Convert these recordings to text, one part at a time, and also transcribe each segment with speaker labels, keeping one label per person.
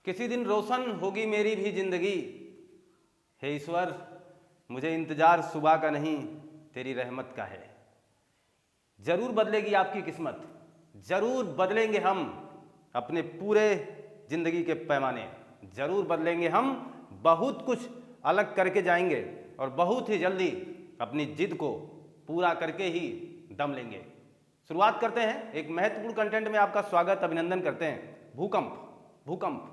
Speaker 1: किसी दिन रोशन होगी मेरी भी जिंदगी। हे ईश्वर, मुझे इंतजार सुबह का नहीं, तेरी रहमत का है। जरूर बदलेगी आपकी किस्मत, जरूर बदलेंगे हम अपने पूरे जिंदगी के पैमाने, जरूर बदलेंगे हम, बहुत कुछ अलग करके जाएंगे और बहुत ही जल्दी अपनी जिद को पूरा करके ही दम लेंगे। शुरुआत करते हैं एक महत्वपूर्ण कंटेंट में, आपका स्वागत, अभिनंदन करते हैं। भूकंप, भूकंप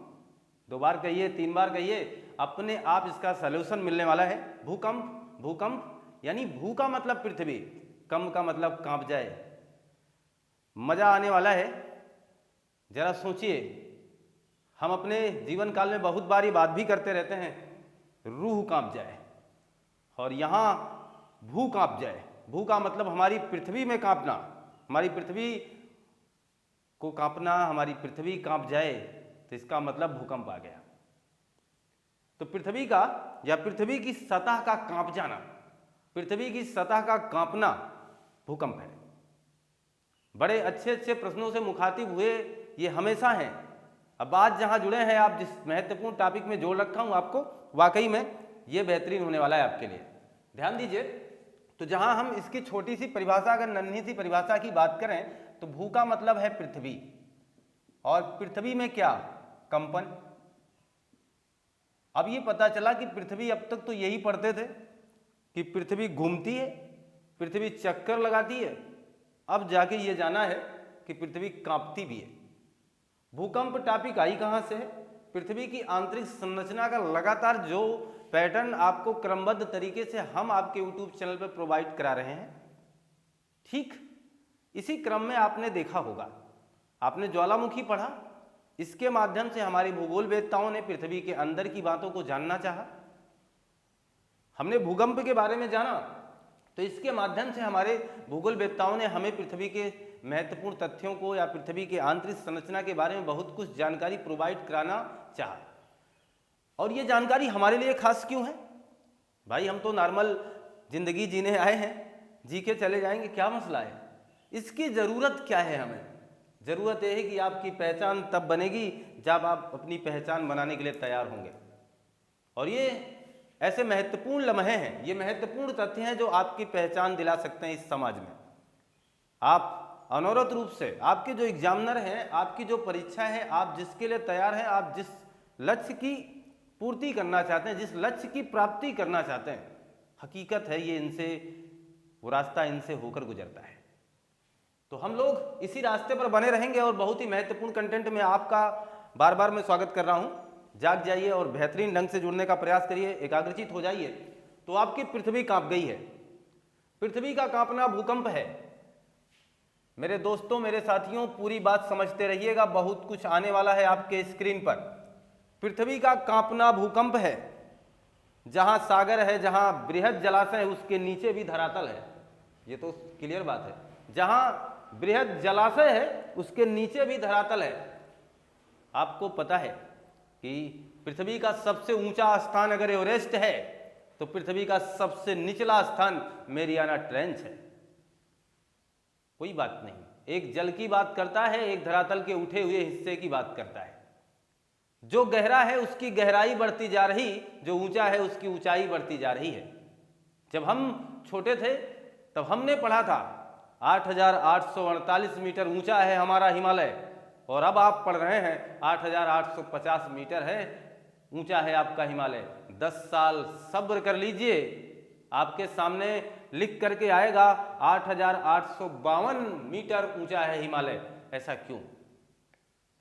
Speaker 1: 2 बार कहिए, 3 बार कहिए, अपने आप इसका सलूशन मिलने वाला है। भूकंप, भूकंप यानी भू का मतलब पृथ्वी, कंप का मतलब कांप जाए। मजा आने वाला है। जरा सोचिए, हम अपने जीवन काल में बहुत बार ये बात भी करते रहते हैं, रूह कांप जाए, और यहाँ भू कांप जाए। भू का मतलब हमारी पृथ्वी में कांपना, हमारी पृथ्वी को कांपना, हमारी पृथ्वी कांप जाए, तो इसका मतलब भूकंप आ गया। तो पृथ्वी का या पृथ्वी की सतह का कांप जाना, पृथ्वी की सतह का कांपना भूकंप है। बड़े अच्छे अच्छे प्रश्नों से मुखातिब हुए ये हमेशा हैं। अब आज जहां जुड़े हैं आप, जिस महत्वपूर्ण टॉपिक में जोड़ रखा हूं आपको, वाकई में ये बेहतरीन होने वाला है आपके लिए। ध्यान दीजिए, तो जहां हम इसकी छोटी सी परिभाषा, अगर नन्ही सी परिभाषा की बात करें, तो भू का मतलब है पृथ्वी, और पृथ्वी में क्या, कंपन। अब ये पता चला कि पृथ्वी, अब तक तो यही पढ़ते थे कि पृथ्वी घूमती है, पृथ्वी चक्कर लगाती है, अब जाके ये जाना है कि पृथ्वी कांपती भी है। भूकंप टॉपिक आई कहां से है? पृथ्वी की आंतरिक संरचना का लगातार जो पैटर्न आपको क्रमबद्ध तरीके से हम आपके YouTube चैनल पर प्रोवाइड करा रहे हैं, ठीक इसी क्रम में आपने देखा होगा, आपने ज्वालामुखी पढ़ा, इसके माध्यम से हमारे भूगोल वेत्ताओं ने पृथ्वी के अंदर की बातों को जानना चाहा। हमने भूकंप के बारे में जाना, तो इसके माध्यम से हमारे भूगोल वेत्ताओं ने हमें पृथ्वी के महत्वपूर्ण तथ्यों को या पृथ्वी की आंतरिक संरचना के बारे में बहुत कुछ जानकारी प्रोवाइड कराना चाहा। और ये जानकारी हमारे लिए खास क्यों है? भाई, हम तो नॉर्मल जिंदगी जीने आए हैं, जी के चले जाएंगे, क्या मसला है? इसकी ज़रूरत क्या है हमें? ज़रूरत यह है कि आपकी पहचान तब बनेगी जब आप अपनी पहचान बनाने के लिए तैयार होंगे। और ये ऐसे महत्वपूर्ण लम्हे हैं, ये महत्वपूर्ण तथ्य हैं जो आपकी पहचान दिला सकते हैं इस समाज में। आप अनवरत रूप से, आपके जो एग्जामिनर हैं, आपकी जो परीक्षा है, आप जिसके लिए तैयार हैं, आप जिस लक्ष्य की पूर्ति करना चाहते हैं, जिस लक्ष्य की प्राप्ति करना चाहते हैं, हकीकत है ये इनसे, वो रास्ता इनसे होकर गुजरता है। तो हम लोग इसी रास्ते पर बने रहेंगे और बहुत ही महत्वपूर्ण कंटेंट में आपका बार बार मैं स्वागत कर रहा हूं। जाग जाइए और बेहतरीन ढंग से जुड़ने का प्रयास करिए, एकाग्रचित हो जाइए। तो आपकी पृथ्वी कांप गई है, पृथ्वी का कांपना भूकंप है। मेरे दोस्तों, मेरे साथियों, पूरी बात समझते रहिएगा, बहुत कुछ आने वाला है आपके स्क्रीन पर। पृथ्वी का कांपना भूकंप है। जहां सागर है, जहां बृहद जलाशय है, उसके नीचे भी धरातल है, ये तो क्लियर बात है। जहां बृहद जलाशय है, उसके नीचे भी धरातल है। आपको पता है कि पृथ्वी का सबसे ऊंचा स्थान अगर एवरेस्ट है, तो पृथ्वी का सबसे निचला स्थान मेरियाना ट्रेंच है। कोई बात नहीं, एक जल की बात करता है, एक धरातल के उठे हुए हिस्से की बात करता है। जो गहरा है उसकी गहराई बढ़ती जा रही, जो ऊंचा है उसकी ऊंचाई बढ़ती जा रही है। जब हम छोटे थे तब हमने पढ़ा था 8,848 मीटर ऊंचा है हमारा हिमालय, और अब आप पढ़ रहे हैं 8,850 मीटर है ऊंचा है आपका हिमालय। 10 साल सब्र कर लीजिए, आपके सामने लिख करके आएगा 8,852 मीटर ऊंचा है हिमालय। ऐसा क्यों?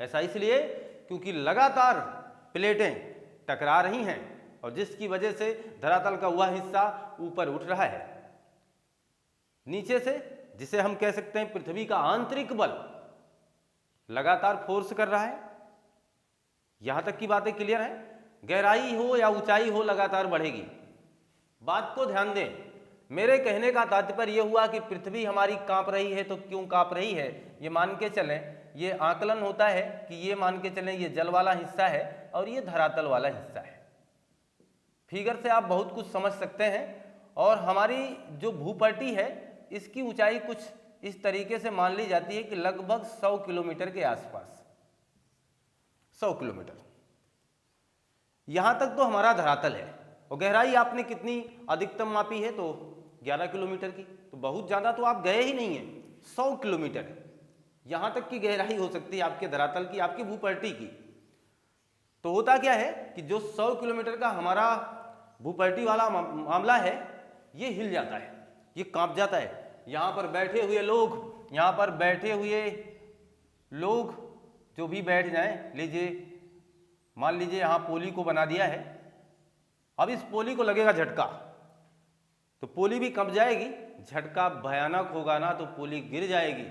Speaker 1: ऐसा इसलिए क्योंकि लगातार प्लेटें टकरा रही हैं, और जिसकी वजह से धरातल का वह हिस्सा ऊपर उठ रहा है। नीचे से, जिसे हम कह सकते हैं पृथ्वी का आंतरिक बल, लगातार फोर्स कर रहा है। यहां तक की बातें क्लियर है? गहराई हो या ऊंचाई हो, लगातार बढ़ेगी। बात को ध्यान दें, मेरे कहने का तात्पर्य यह हुआ कि पृथ्वी हमारी कांप रही है, तो क्यों कांप रही है? ये मान के चलें, ये आकलन होता है कि ये मान के चलें ये जल वाला हिस्सा है और ये धरातल वाला हिस्सा है। फिगर से आप बहुत कुछ समझ सकते हैं। और हमारी जो भूपट्टी है, इसकी ऊंचाई कुछ इस तरीके से मान ली जाती है कि लगभग 100 किलोमीटर के आसपास, 100 किलोमीटर। यहाँ तक तो हमारा धरातल है, और गहराई आपने कितनी अधिकतम मापी है, तो 11 किलोमीटर की। तो बहुत ज़्यादा तो आप गए ही नहीं हैं, 100 किलोमीटर है यहाँ तक की गहराई हो सकती है आपके धरातल की, आपकी भूपट्टी की। तो होता क्या है कि जो 100 किलोमीटर का हमारा भूपट्टी वाला मामला है, ये हिल जाता है, ये कांप जाता है। यहाँ पर बैठे हुए लोग, यहाँ पर बैठे हुए लोग जो भी बैठ जाएं, लीजिए मान लीजिए यहाँ पोली को बना दिया है, अब इस पोली को लगेगा झटका, तो पोली भी कंप जाएगी। झटका भयानक होगा ना तो पोली गिर जाएगी,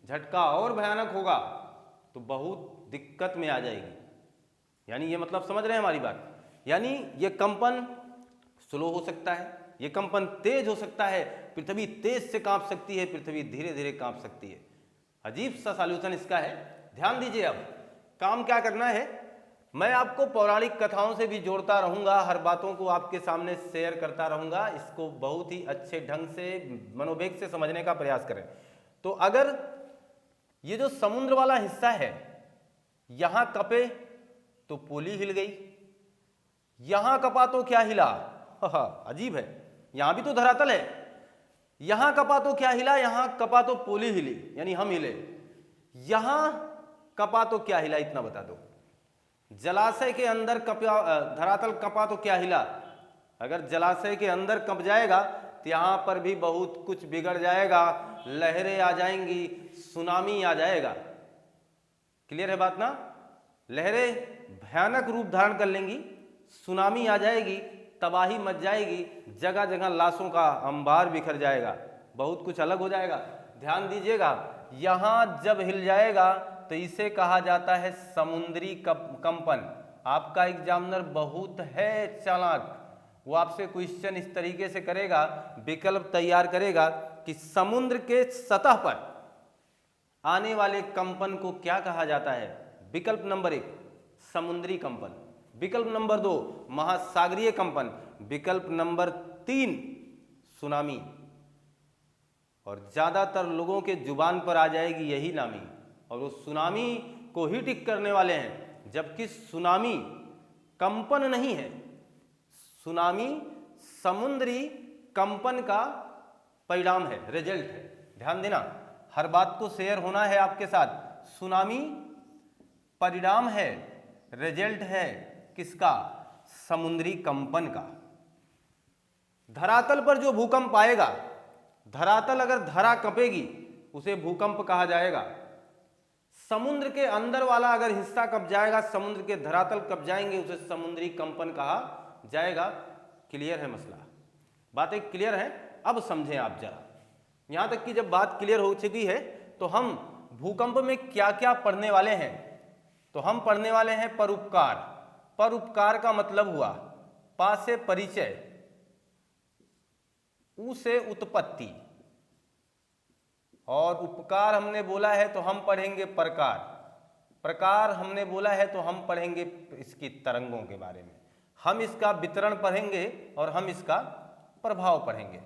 Speaker 1: झटका और भयानक होगा तो बहुत दिक्कत में आ जाएगी। यानी ये मतलब समझ रहे हैं हमारी बात। यानी ये कंपन स्लो हो सकता है, ये कंपन तेज हो सकता है, पृथ्वी तेज से कांप सकती है, पृथ्वी धीरे धीरे कांप सकती है। अजीब सा सॉल्यूशन इसका है। ध्यान दीजिए, अब काम क्या करना है, मैं आपको पौराणिक कथाओं से भी जोड़ता रहूंगा, हर बातों को आपके सामने शेयर करता रहूंगा। इसको बहुत ही अच्छे ढंग से मनोवेग से समझने का प्रयास करें। तो अगर ये जो समुद्र वाला हिस्सा है यहां कपे तो पोली हिल गई, यहां कपा तो क्या हिला, अजीब है, यहां भी तो धरातल है, यहां कपा तो क्या हिला, यहां कपा तो पोली हिली, यानी हम हिले। यहां कपा तो क्या हिला, इतना बता दो। जलाशय के अंदर धरातल कपा तो क्या हिला, अगर जलाशय के अंदर कप जाएगा तो यहां पर भी बहुत कुछ बिगड़ जाएगा, लहरें आ जाएंगी, सुनामी आ जाएगा। क्लियर है बात ना, लहरें भयानक रूप धारण कर लेंगी, सुनामी आ जाएगी, तबाही मच जाएगी, जगह जगह लाशों का अंबार बिखर जाएगा, बहुत कुछ अलग हो जाएगा। ध्यान दीजिएगा, यहां जब हिल जाएगा तो इसे कहा जाता है समुद्री कंपन। आपका एग्जामिनर बहुत है चालाक, वो आपसे क्वेश्चन इस तरीके से करेगा, विकल्प तैयार करेगा कि समुद्र के सतह पर आने वाले कंपन को क्या कहा जाता है। विकल्प नंबर 1 समुद्री कंपन, विकल्प नंबर 2 महासागरीय कंपन, विकल्प नंबर 3 सुनामी। और ज्यादातर लोगों के जुबान पर आ जाएगी यही नामी, और वो सुनामी को ही टिक करने वाले हैं, जबकि सुनामी कंपन नहीं है, सुनामी समुद्री कंपन का परिणाम है, रिजल्ट है। ध्यान देना, हर बात को शेयर होना है आपके साथ। सुनामी परिणाम है, रिजल्ट है किसका, समुद्री कंपन का। धरातल पर जो भूकंप आएगा, धरातल अगर धरा कंपेगी उसे भूकंप कहा जाएगा। समुद्र के अंदर वाला अगर हिस्सा कब जाएगा, समुद्र के धरातल कब जाएंगे, उसे समुद्री कंपन कहा जाएगा। क्लियर है मसला, बातें क्लियर है। अब समझें आप जरा, यहां तक कि जब बात क्लियर हो चुकी है तो हम भूकंप में क्या क्या पढ़ने वाले हैं। तो हम पढ़ने वाले हैं परोपकार। परोपकार का मतलब हुआ पा से परिचय, उ से उत्पत्ति, और उपकार हमने बोला है तो हम पढ़ेंगे प्रकार, प्रकार हमने बोला है तो हम पढ़ेंगे इसकी तरंगों के बारे में, हम इसका वितरण पढ़ेंगे और हम इसका प्रभाव पढ़ेंगे।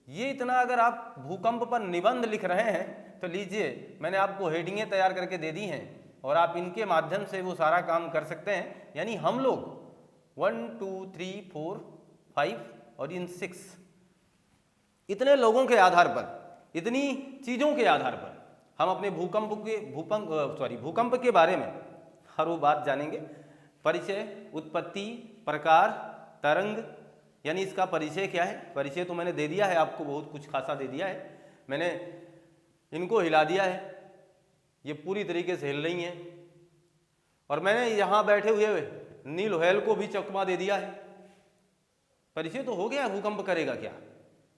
Speaker 1: ये इतना अगर आप भूकंप पर निबंध लिख रहे हैं तो लीजिए, मैंने आपको हेडिंगें तैयार करके दे दी हैं और आप इनके माध्यम से वो सारा काम कर सकते हैं। यानी हम लोग 1 2 3 4 5 और इन 6 इतने लोगों के आधार पर, इतनी चीज़ों के आधार पर हम अपने भूकंप के बारे में हर वो बात जानेंगे। परिचय, उत्पत्ति, प्रकार, तरंग, यानी इसका परिचय क्या है। परिचय तो मैंने दे दिया है आपको, बहुत कुछ खासा दे दिया है, मैंने इनको हिला दिया है, ये पूरी तरीके से हिल रही हैं, और मैंने यहाँ बैठे हुए नील होयल को भी चकमा दे दिया है। परिचय तो हो गया, भूकंप करेगा क्या,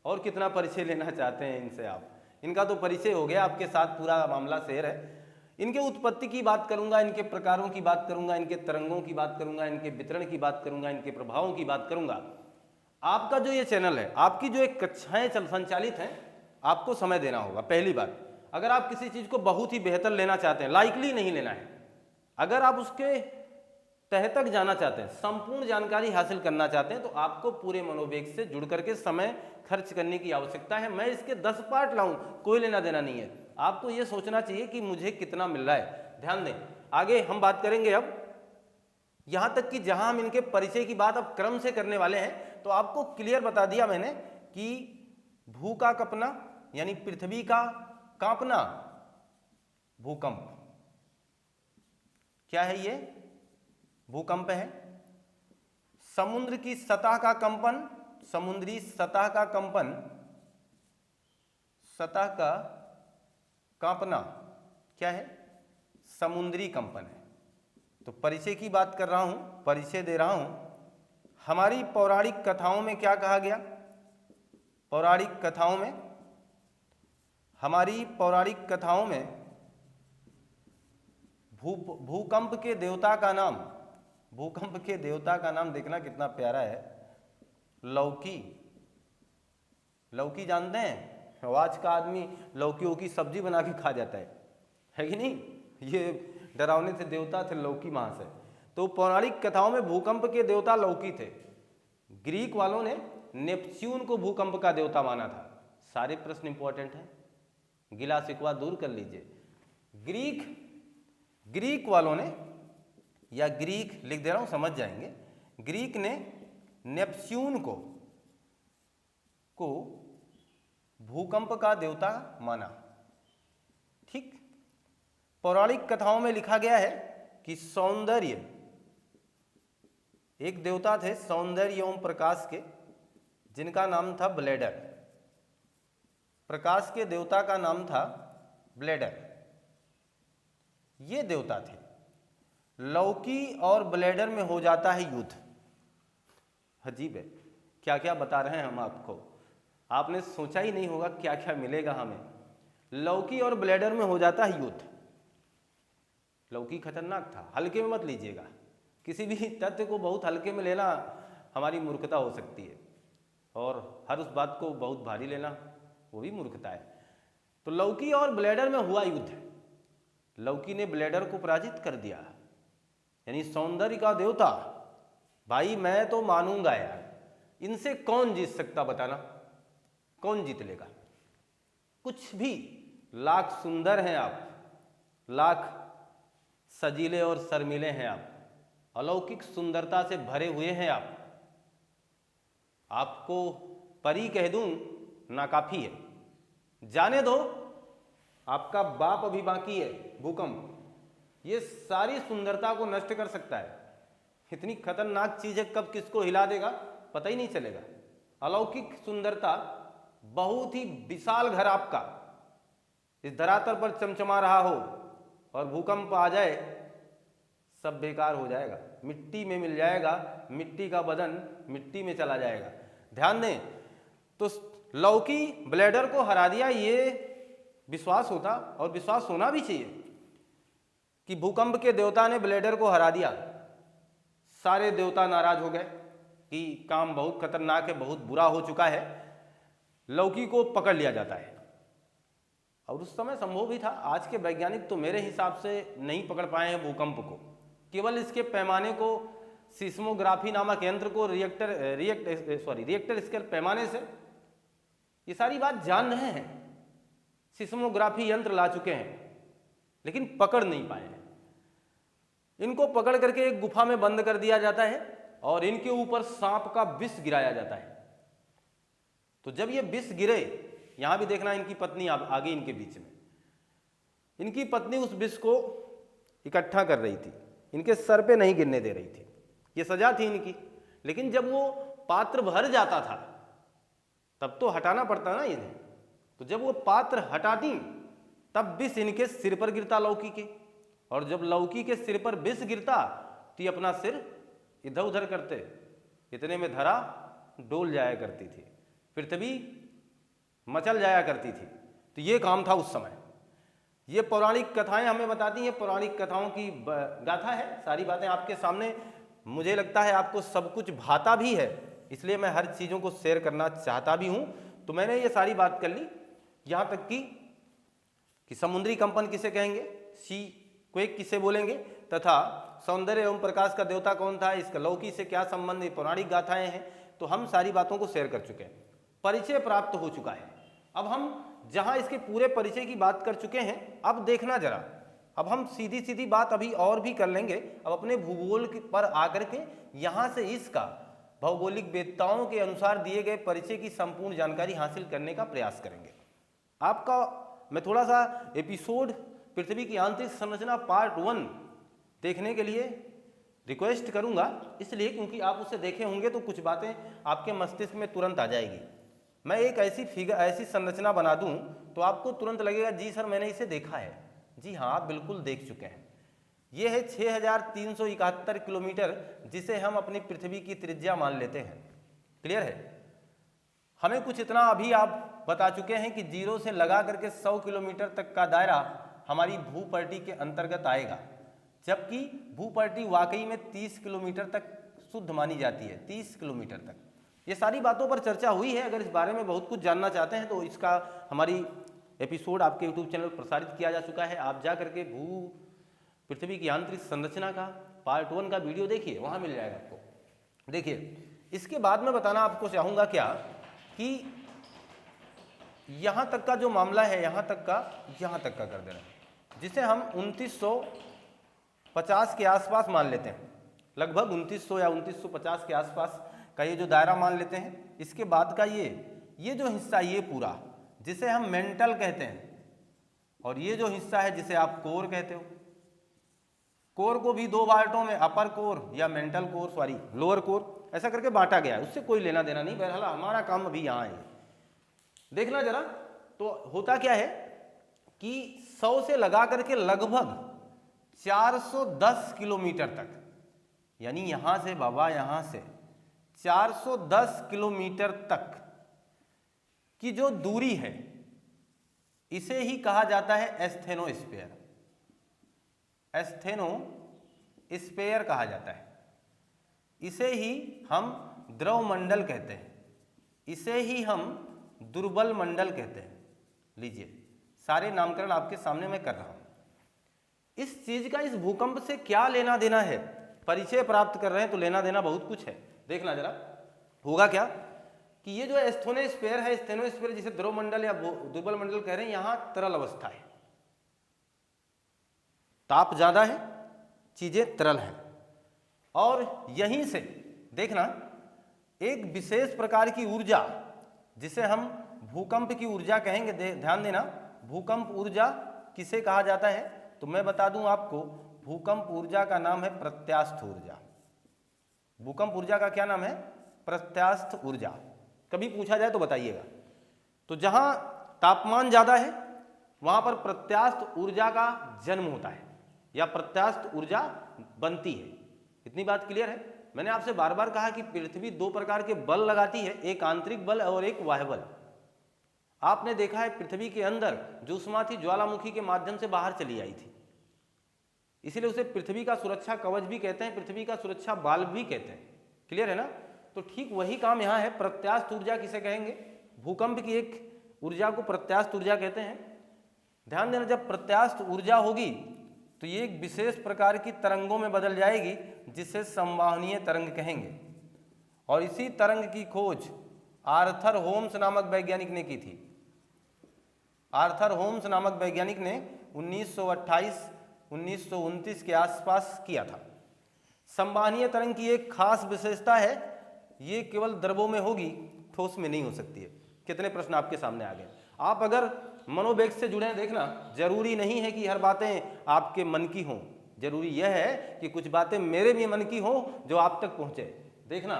Speaker 1: और कितना परिचय लेना चाहते हैं इनसे आप। इनका तो परिचय हो गया, आपके साथ पूरा मामला शेयर है। इनके उत्पत्ति की बात करूंगा, इनके प्रकारों की बात करूंगा, इनके तरंगों की बात करूंगा, इनके वितरण की बात करूंगा, इनके प्रभावों की बात करूंगा। आपका जो ये चैनल है, आपकी जो एक कक्षाएं संचालित हैं, आपको समय देना होगा। पहली बात, अगर आप किसी चीज को बहुत ही बेहतर लेना चाहते हैं, लाइकली नहीं लेना है, अगर आप उसके तह तक जाना चाहते हैं, संपूर्ण जानकारी हासिल करना चाहते हैं, तो आपको पूरे मनोवेग से जुड़ करके समय खर्च करने की आवश्यकता है। मैं इसके 10 पार्ट लाऊं, कोई लेना देना नहीं है, आपको ये सोचना चाहिए कि मुझे कितना मिल रहा है। ध्यान दें, आगे हम बात करेंगे अब यहां तक कि जहां हम इनके परिचय की बात अब क्रम से करने वाले हैं, तो आपको क्लियर बता दिया मैंने कि भू का कंपना यानी पृथ्वी का कांपना, भूकंप क्या है, ये भूकंप है। समुद्र की सतह का कंपन, समुद्री सतह का कंपन, सतह का कांपना क्या है, समुद्री कंपन है। तो परिचय की बात कर रहा हूं, परिचय दे रहा हूं। हमारी पौराणिक कथाओं में क्या कहा गया, पौराणिक कथाओं में, हमारी पौराणिक कथाओं में भूकंप के देवता का नाम, भूकंप के देवता का नाम देखना कितना प्यारा है, लौकी। लौकी जानते हैं, आज का आदमी लौकियों की सब्जी बना के खा जाता है कि नहीं, ये डरावने थे देवता थे लौकी मां से। तो पौराणिक कथाओं में भूकंप के देवता लौकी थे। ग्रीक वालों ने नेपच्यून को भूकंप का देवता माना था। सारे प्रश्न इंपॉर्टेंट हैं, गिला शिकवा दूर कर लीजिए। ग्रीक वालों ने, या ग्रीक लिख दे रहा हूं समझ जाएंगे, ग्रीक ने नेपच्यून को भूकंप का देवता माना। ठीक, पौराणिक कथाओं में लिखा गया है कि सौंदर्य, एक देवता थे सौंदर्य एवं प्रकाश के, जिनका नाम था ब्लेडर। प्रकाश के देवता का नाम था ब्लेडर, ये देवता थे। लौकी और ब्लेडर में हो जाता है युद्ध। अजीब है, क्या क्या बता रहे हैं हम आपको, आपने सोचा ही नहीं होगा क्या क्या मिलेगा हमें। लौकी और ब्लेडर में हो जाता है युद्ध। लौकी खतरनाक था, हल्के में मत लीजिएगा, किसी भी तथ्य को बहुत हल्के में लेना हमारी मूर्खता हो सकती है, और हर उस बात को बहुत भारी लेना वो भी मूर्खता है। तो लौकी और ब्लेडर में हुआ युद्ध, लौकी ने ब्लेडर को पराजित कर दिया, यानी सौंदर्य का देवता। भाई मैं तो मानूंगा यार, इनसे कौन जीत सकता बताना, कौन जीत लेगा, कुछ भी, लाख सुंदर हैं आप, लाख सजीले और शर्मीले हैं आप, अलौकिक सुंदरता से भरे हुए हैं आप, आपको परी कह दूं नाकाफी है। जाने दो, आपका बाप अभी बाकी है, भूकंप ये सारी सुंदरता को नष्ट कर सकता है। इतनी खतरनाक चीज है, कब किसको हिला देगा पता ही नहीं चलेगा। अलौकिक सुंदरता, बहुत ही विशाल घर आपका इस धरातल पर चमचमा रहा हो और भूकंप आ जाए, सब बेकार हो जाएगा, मिट्टी में मिल जाएगा, मिट्टी का बदन मिट्टी में चला जाएगा। ध्यान दें, तो लौकी ब्लेडर को हरा दिया, ये विश्वास होता और विश्वास होना भी चाहिए कि भूकंप के देवता ने ब्लेडर को हरा दिया। सारे देवता नाराज हो गए कि काम बहुत खतरनाक है, बहुत बुरा हो चुका है, लौकी को पकड़ लिया जाता है। और उस समय संभव भी था, आज के वैज्ञानिक तो मेरे हिसाब से नहीं पकड़ पाए हैं भूकंप को, केवल इसके पैमाने को, सिस्मोग्राफी नामक यंत्र को, रिएक्टर स्केल पैमाने से ये सारी बात जान रहे हैं, सिस्मोग्राफी यंत्र ला चुके हैं, लेकिन पकड़ नहीं पाए हैं। इनको पकड़ करके एक गुफा में बंद कर दिया जाता है और इनके ऊपर सांप का विष गिराया जाता है। तो जब ये विष गिरे, यहां भी देखना इनकी पत्नी आ गई इनके बीच में, इनकी पत्नी उस विष को इकट्ठा कर रही थी, इनके सर पे नहीं गिरने दे रही थी, ये सजा थी इनकी। लेकिन जब वो पात्र भर जाता था तब तो हटाना पड़ता ना इन्हें, तो जब वो पात्र हटाती तब विष इनके सिर पर गिरता लौकी के, और जब लौकी के सिर पर विष गिरता तो ये अपना सिर इधर उधर करते, इतने में धरा डोल जाया करती थी, पृथ्वी मचल जाया करती थी। तो ये काम था उस समय। ये पौराणिक कथाएं हमें बताती हैं, पौराणिक कथाओं की गाथा है, सारी बातें आपके सामने। मुझे लगता है आपको सब कुछ भाता भी है, इसलिए मैं हर चीज़ों को शेयर करना चाहता भी हूँ। तो मैंने ये सारी बात कर ली, यहाँ तक कि समुद्री कंपन किसे कहेंगे, सी क्वेक किसे बोलेंगे, तथा सौंदर्य एवं प्रकाश का देवता कौन था, इसका लौकी से क्या संबंध, ये पौराणिक गाथाएं हैं। तो हम सारी बातों को शेयर कर चुके हैं, परिचय प्राप्त हो चुका है। अब हम जहां इसके पूरे परिचय की बात कर चुके हैं, अब देखना जरा, अब हम सीधी सीधी बात अभी और भी कर लेंगे। अब अपने भूगोल पर आकर के यहाँ से इसका भौगोलिक वेत्ताओं के अनुसार दिए गए परिचय की संपूर्ण जानकारी हासिल करने का प्रयास करेंगे। आपका मैं थोड़ा सा एपिसोड पृथ्वी की आंतरिक संरचना पार्ट 1 देखने के लिए रिक्वेस्ट करूंगा, इसलिए क्योंकि आप उसे देखे होंगे तो कुछ बातें आपके मस्तिष्क में तुरंत आ जाएगी। मैं एक ऐसी संरचना बना दूं तो आपको तुरंत लगेगा जी सर मैंने इसे देखा है। जी हाँ, आप बिल्कुल देख चुके हैं। ये है 6371 किलोमीटर, जिसे हम अपनी पृथ्वी की त्रिज्या मान लेते हैं। क्लियर है? हमें कुछ इतना अभी आप बता चुके हैं कि 0 से लगा करके 100 किलोमीटर तक का दायरा हमारी भूपट्टी के अंतर्गत आएगा, जबकि भूपट्टी वाकई में 30 किलोमीटर तक शुद्ध मानी जाती है। 30 किलोमीटर तक। ये सारी बातों पर चर्चा हुई है। अगर इस बारे में बहुत कुछ जानना चाहते हैं तो इसका हमारी एपिसोड आपके YouTube चैनल पर प्रसारित किया जा चुका है। आप जा करके पृथ्वी की आंतरिक संरचना का पार्ट 1 का वीडियो देखिए, वहां मिल जाएगा आपको। देखिए, इसके बाद में बताना आपको चाहूंगा क्या कि यहां तक का जो मामला है, यहां तक का कर देना, जिसे हम 2950 के आसपास मान लेते हैं। लगभग 2900 या 2950 के आसपास का ये जो दायरा मान लेते हैं। इसके बाद का ये जो हिस्सा, ये पूरा जिसे हम मेंटल कहते हैं, और ये जो हिस्सा है जिसे आप कोर कहते हो। कोर को भी 2 पार्टों में, अपर कोर या mantle core, sorry lower core, ऐसा करके बांटा गया है। उससे कोई लेना देना नहीं। बहरहाल हमारा काम अभी यहाँ है। देखना जरा, तो होता क्या है कि 100 से लगा करके लगभग 410 किलोमीटर तक, यानी यहां से बाबा, यहां से 410 किलोमीटर तक की जो दूरी है, इसे ही कहा जाता है एस्थेनोस्फीयर। एस्थेनोस्फीयर कहा जाता है। इसे ही हम द्रव मंडल कहते हैं, इसे ही हम दुर्बल मंडल कहते हैं। लीजिए, सारे नामकरण आपके सामने मैं कर रहा हूं। इस चीज का इस भूकंप से क्या लेना देना है, परिचय प्राप्त कर रहे हैं तो लेना देना बहुत कुछ है। देखना जरा, होगा क्या कि ये जो एस्थेनोस्फीयर है, एस्थेनोस्फीयर जिसे ध्रुव मंडल या दुर्बल मंडल कह रहे हैं, यहां तरल अवस्था है, ताप ज्यादा है, चीजें तरल हैं। और यहीं से देखना एक विशेष प्रकार की ऊर्जा, जिसे हम भूकंप की ऊर्जा कहेंगे। ध्यान देना, भूकंप ऊर्जा किसे कहा जाता है, तो मैं बता दूं आपको, भूकंप ऊर्जा का नाम है प्रत्यास्थ ऊर्जा। भूकंप ऊर्जा का क्या नाम है? प्रत्यास्थ ऊर्जा। कभी पूछा जाए तो बताइएगा। तो जहां तापमान ज्यादा है वहां पर प्रत्यास्थ ऊर्जा का जन्म होता है या प्रत्यास्थ ऊर्जा बनती है। इतनी बात क्लियर है? मैंने आपसे बार बार कहा कि पृथ्वी 2 प्रकार के बल लगाती है, एक आंतरिक बल और एक बाह्य बल। आपने देखा है पृथ्वी के अंदर जो ऊष्मा थी ज्वालामुखी के माध्यम से बाहर चली आई थी, इसीलिए उसे पृथ्वी का सुरक्षा कवच भी कहते हैं, पृथ्वी का सुरक्षा बाल भी कहते हैं। क्लियर है ना? तो ठीक वही काम यहाँ है। प्रत्यास्थ ऊर्जा किसे कहेंगे? भूकंप की एक ऊर्जा को प्रत्यास्थ ऊर्जा कहते हैं। ध्यान देना, जब प्रत्यास्थ ऊर्जा होगी तो ये एक विशेष प्रकार की तरंगों में बदल जाएगी, जिसे संवाहनीय तरंग कहेंगे। और इसी तरंग की खोज आर्थर होम्स नामक वैज्ञानिक ने की थी। आर्थर होम्स नामक वैज्ञानिक ने 1928-1929 के आसपास किया था। संवाहनीय तरंग की एक खास विशेषता है, ये केवल द्रवों में होगी, ठोस में नहीं हो सकती है। कितने प्रश्न आपके सामने आ गए। आप अगर मनोवेग से जुड़े हैं, देखना जरूरी नहीं है कि हर बातें आपके मन की हों, जरूरी यह है कि कुछ बातें मेरे भी मन की हों जो आप तक पहुंचे। देखना,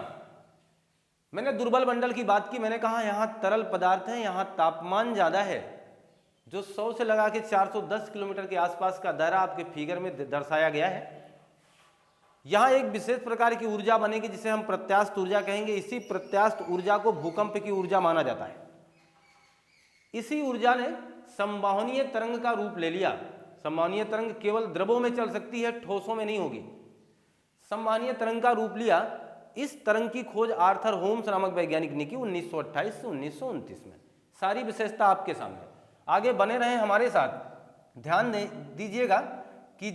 Speaker 1: मैंने दुर्बल मंडल की बात की, मैंने कहा यहां तरल पदार्थ है, यहां तापमान ज्यादा है। जो 100 से लगा के 410 किलोमीटर के आसपास का दायरा आपके फिगर में दर्शाया गया है, यहां एक विशेष प्रकार की ऊर्जा बनेगी जिसे हम प्रत्यास्थ ऊर्जा कहेंगे। इसी प्रत्यास्थ ऊर्जा को भूकंप की ऊर्जा माना जाता है। इसी ऊर्जा ने संवाहनीय तरंग का रूप ले लिया। संवाहनीय तरंग केवल द्रवों में चल सकती है, ठोसों में नहीं होगी। संवाहनीय तरंग का रूप लिया। इस तरंग की खोज आर्थर होम्स नामक वैज्ञानिक ने की 1928 से 1929 में। सारी विशेषता आपके सामने। आगे बने रहे हमारे साथ। ध्यान दीजिएगा कि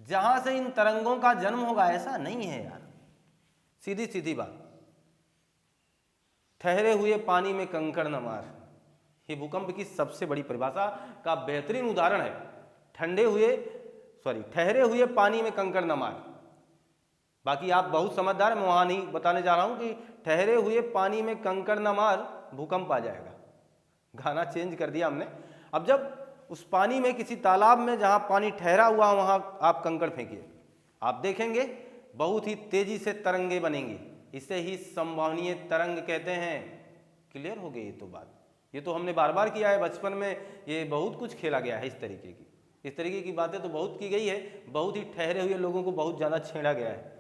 Speaker 1: जहां से इन तरंगों का जन्म होगा ऐसा नहीं है यार, सीधी सीधी बात। ठहरे हुए पानी में कंकड़ न मार, ये भूकंप की सबसे बड़ी परिभाषा का बेहतरीन उदाहरण है। ठहरे हुए पानी में कंकड़ न मार। बाकी आप बहुत समझदार, मैं वहां नहीं बताने जा रहा हूं कि ठहरे हुए पानी में कंकड़ न मार, भूकंप आ जाएगा। गाना चेंज कर दिया हमने। अब जब उस पानी में, किसी तालाब में जहां पानी ठहरा हुआ, वहां आप कंकड़ फेंकिए, आप देखेंगे बहुत ही तेजी से तरंगे बनेंगी। इसे ही संवहनीय तरंग कहते हैं। क्लियर हो गई ये तो बात? ये तो हमने बार बार किया है बचपन में, ये बहुत कुछ खेला गया है इस तरीके की बातें तो बहुत की गई है। बहुत ही ठहरे हुए लोगों को बहुत ज़्यादा छेड़ा गया है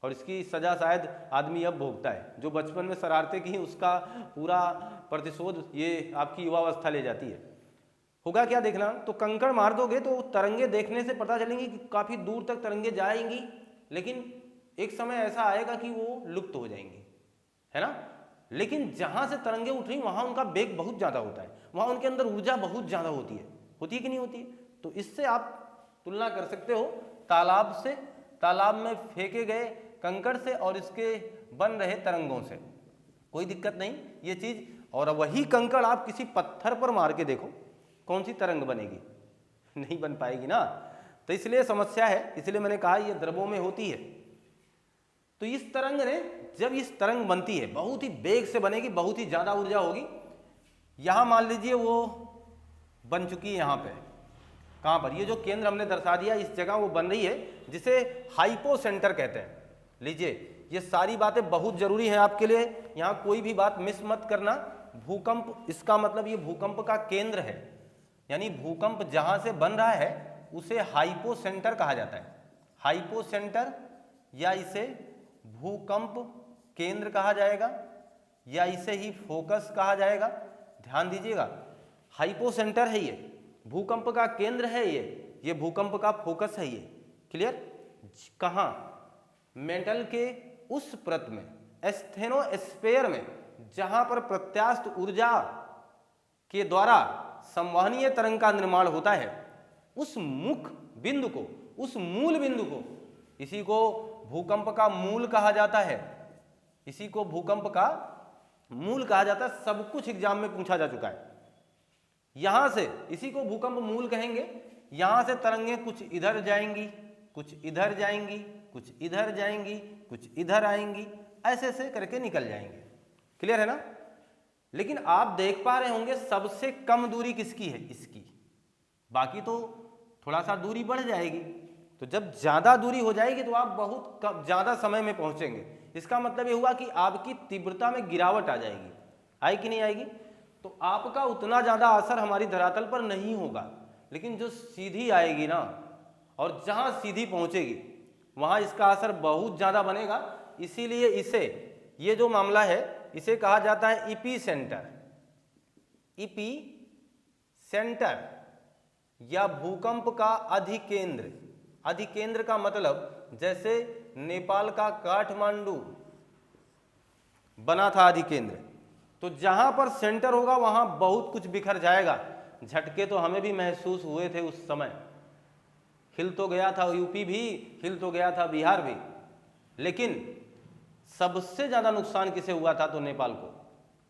Speaker 1: और इसकी सज़ा शायद आदमी अब भोगता है। जो बचपन में शरारतें की उसका पूरा प्रतिशोध ये आपकी युवावस्था ले जाती है। होगा क्या देखना, तो कंकड़ मार दोगे तो तरंगे देखने से पता चलेंगी कि काफ़ी दूर तक तरंगे जाएंगी, लेकिन एक समय ऐसा आएगा कि वो लुप्त हो जाएंगी, है ना। लेकिन जहाँ से तरंगे उठ रही वहाँ उनका वेग बहुत ज़्यादा होता है, वहाँ उनके अंदर ऊर्जा बहुत ज़्यादा होती है कि नहीं होती है। तो इससे आप तुलना कर सकते हो तालाब से, तालाब में फेंके गए कंकड़ से और इसके बन रहे तरंगों से। कोई दिक्कत नहीं ये चीज़। और वही कंकड़ आप किसी पत्थर पर मार के देखो, कौन सी तरंग बनेगी? नहीं बन पाएगी ना। तो इसलिए समस्या है, इसलिए मैंने कहा ये द्रवों में होती है। तो इस तरंग ने, जब इस तरंग बनती है बहुत ही वेग से बनेगी, बहुत ही ज़्यादा ऊर्जा होगी। यहाँ मान लीजिए वो बन चुकी है, यहाँ पे कहाँ पर, ये जो केंद्र हमने दर्शा दिया इस जगह वो बन रही है, जिसे हाइपोसेंटर कहते हैं। लीजिए ये सारी बातें बहुत जरूरी हैं आपके लिए, यहाँ कोई भी बात मिस मत करना। भूकंप, इसका मतलब ये भूकंप का केंद्र है, यानी भूकंप जहाँ से बन रहा है उसे हाइपोसेंटर कहा जाता है। हाइपोसेंटर, या इसे भूकंप केंद्र कहा जाएगा, या इसे ही फोकस कहा जाएगा। ध्यान दीजिएगा, हाइपोसेंटर है ये, भूकंप का केंद्र है ये भूकंप का फोकस है ये। क्लियर? कहाँ? मेटल के उस परत में, एस्थेनोस्फेयर में, जहां पर प्रत्यास्थ ऊर्जा के द्वारा संवहनीय तरंग का निर्माण होता है, उस मुख बिंदु को, उस मूल बिंदु को, इसी को भूकंप का मूल कहा जाता है। इसी को भूकंप का मूल कहा जाता है। सब कुछ एग्जाम में पूछा जा चुका है। यहां से, इसी को भूकंप मूल कहेंगे। यहां से तरंगें कुछ इधर जाएंगी, कुछ इधर जाएंगी, कुछ इधर जाएंगी, कुछ इधर आएंगी, ऐसे ऐसे करके निकल जाएंगे। क्लियर है ना? लेकिन आप देख पा रहे होंगे सबसे कम दूरी किसकी है? इसकी। बाकी तो थोड़ा सा दूरी बढ़ जाएगी। तो जब ज्यादा दूरी हो जाएगी तो आप बहुत ज्यादा समय में पहुंचेंगे। इसका मतलब ये हुआ कि आपकी तीव्रता में गिरावट आ जाएगी। आई कि नहीं आएगी? तो आपका उतना ज्यादा असर हमारी धरातल पर नहीं होगा, लेकिन जो सीधी आएगी ना, और जहां सीधी पहुंचेगी वहां इसका असर बहुत ज्यादा बनेगा। इसीलिए इसे, ये जो मामला है इसे कहा जाता है इपी सेंटर। इपी सेंटर या भूकंप का अधिकेंद्र। अधिकेंद्र का मतलब जैसे नेपाल का काठमांडू बना था अधिकेंद्र, तो जहां पर सेंटर होगा वहां बहुत कुछ बिखर जाएगा। झटके तो हमें भी महसूस हुए थे उस समय। हिल तो गया था यूपी भी, हिल तो गया था बिहार भी, लेकिन सबसे ज्यादा नुकसान किसे हुआ था? तो नेपाल को।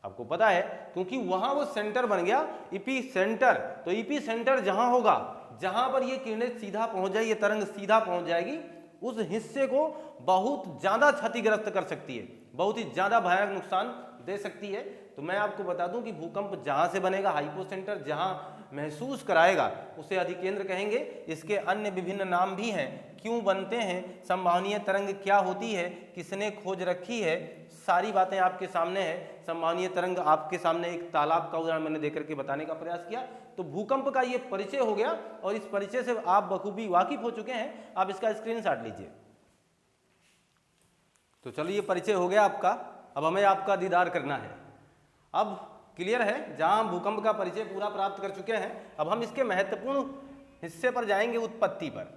Speaker 1: आपको पता है, क्योंकि वहां वो सेंटर बन गया, इपी सेंटर। तो इपी सेंटर जहां होगा, जहां पर ये किरणें सीधा पहुंच जाएगी, ये तरंग सीधा पहुंच जाएगी, उस हिस्से को बहुत ज्यादा क्षतिग्रस्त कर सकती है, बहुत ही ज्यादा भयानक नुकसान दे सकती है। तो मैं आपको बता दूं कि भूकंप जहां से बनेगा, हाइपोसेंटर जहां महसूस कराएगा, उसे अधिकेंद्र कहेंगे। इसके अन्य विभिन्न नाम भी हैं। क्यों बनते हैं, संवहनीय तरंग क्या होती है, किसने खोज रखी है, सारी बातें आपके सामने है। संवहनीय तरंग आपके सामने एक तालाब का उदाहरण मैंने देकर के बताने का प्रयास किया। तो भूकंप का ये परिचय हो गया, और इस परिचय से आप बखूबी वाकिफ हो चुके हैं। आप इसका स्क्रीनशॉट लीजिए। तो चलो, ये परिचय हो गया आपका। अब हमें आपका दीदार करना है। अब क्लियर है, जहां हम भूकंप का परिचय पूरा प्राप्त कर चुके हैं, अब हम इसके महत्वपूर्ण हिस्से पर जाएंगे, उत्पत्ति पर।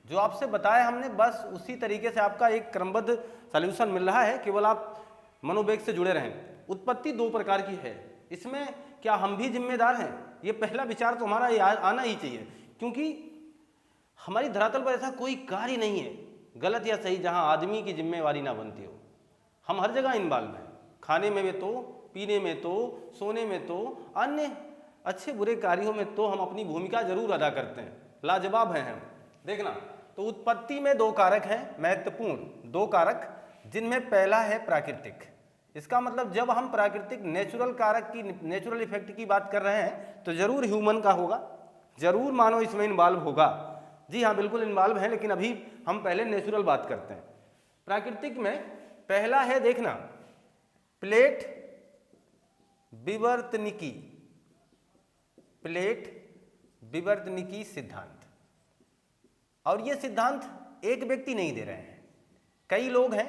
Speaker 1: जो आपसे बताया हमने, बस उसी तरीके से आपका एक क्रमबद्ध सॉल्यूशन मिल रहा है। केवल आप मनोवेग से जुड़े रहें। उत्पत्ति दो प्रकार की है। इसमें क्या हम भी जिम्मेदार हैं? ये पहला विचार तो हमारा आना ही चाहिए, क्योंकि हमारी धरातल पर ऐसा कोई कार्य नहीं है, गलत या सही, जहां आदमी की जिम्मेवारी ना बनती हो। हम हर जगह इन्वॉल्व हैं, खाने में भी तो, पीने में तो, सोने में तो, अन्य अच्छे बुरे कार्यों में तो हम अपनी भूमिका जरूर अदा करते हैं, लाजवाब हैं हम। देखना, तो उत्पत्ति में 2 कारक हैं महत्वपूर्ण, 2 कारक, जिनमें पहला है प्राकृतिक। इसका मतलब जब हम प्राकृतिक नेचुरल कारक की, नेचुरल इफेक्ट की बात कर रहे हैं तो जरूर ह्यूमन का होगा, जरूर मानव इसमें इन्वॉल्व होगा। जी हाँ, बिल्कुल इन्वॉल्व है, लेकिन अभी हम पहले नेचुरल बात करते हैं। प्राकृतिक में पहला है, देखना, प्लेट विवर्तनिकी, प्लेट विवर्तनिकी सिद्धांत। और ये सिद्धांत एक व्यक्ति नहीं दे रहे हैं, कई लोग हैं,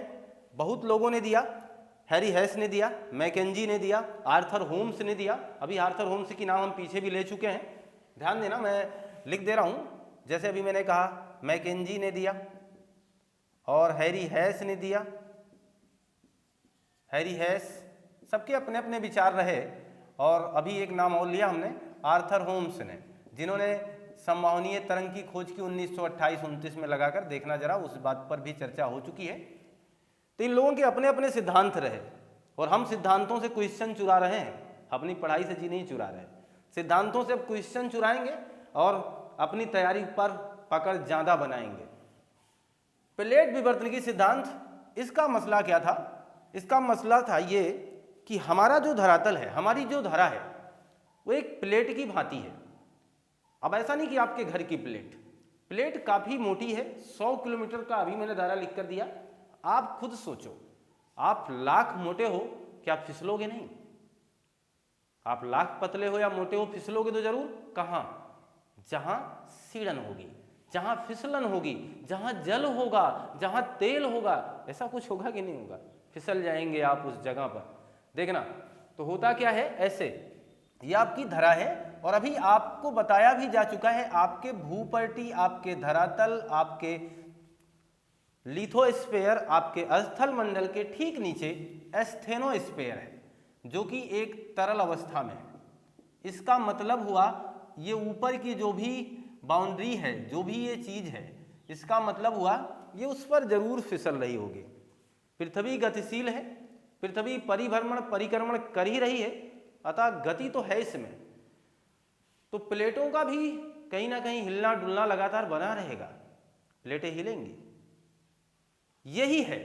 Speaker 1: बहुत लोगों ने दिया। हैरी हेस ने दिया, मैकेंजी ने दिया, आर्थर होम्स ने दिया। अभी आर्थर होम्स की नाम हम पीछे भी ले चुके हैं, ध्यान देना, मैं लिख दे रहा हूं। जैसे अभी मैंने कहा मैकेंजी ने दिया और हैरी हेस ने दिया। हैरी हेस, सबके अपने अपने विचार रहे। और अभी एक नाम और लिया हमने, आर्थर होम्स ने, जिन्होंने संवहनीय तरंग की खोज की 1928-29 में लगाकर। देखना जरा, उस बात पर भी चर्चा हो चुकी है। तो इन लोगों के अपने अपने सिद्धांत रहे और हम सिद्धांतों से क्वेश्चन चुरा रहे हैं, अपनी पढ़ाई से जी नहीं चुरा रहे। सिद्धांतों से अब क्वेश्चन चुराएंगे और अपनी तैयारी पर पकड़ ज्यादा बनाएंगे। प्लेट विवर्तनिकी सिद्धांत, इसका मसला क्या था? इसका मसला था ये कि हमारा जो धरातल है, हमारी जो धरा है, वो एक प्लेट की भांति है। अब ऐसा नहीं कि आपके घर की प्लेट काफी मोटी है, 100 किलोमीटर का अभी मैंने दायरा लिख कर दिया। आप खुद सोचो, आप लाख मोटे हो, क्या आप फिसलोगे नहीं? आप लाख पतले हो या मोटे हो, फिसलोगे तो जरूर। कहां? जहां सीड़न होगी, जहां फिसलन होगी, जहां जल होगा, जहां तेल होगा, ऐसा कुछ होगा कि नहीं होगा? फिसल जाएंगे आप उस जगह पर। देखना, तो होता क्या है, ऐसे ये आपकी धरा है और अभी आपको बताया भी जा चुका है, आपके भूपर्टी, आपके धरातल, आपके लिथोस्फीयर, आपके स्थल मंडल के ठीक नीचे एस्थेनोस्फीयर है, जो कि एक तरल अवस्था में है। इसका मतलब हुआ ये ऊपर की जो भी बाउंड्री है, जो भी ये चीज है, इसका मतलब हुआ ये उस पर जरूर फिसल रही होगी। पृथ्वी गतिशील है, पृथ्वी परिभ्रमण परिक्रमण कर ही रही है, अतः गति तो है इसमें। तो प्लेटों का भी कहीं ना कहीं हिलना डुलना लगातार बना रहेगा, प्लेटें हिलेंगी। यही है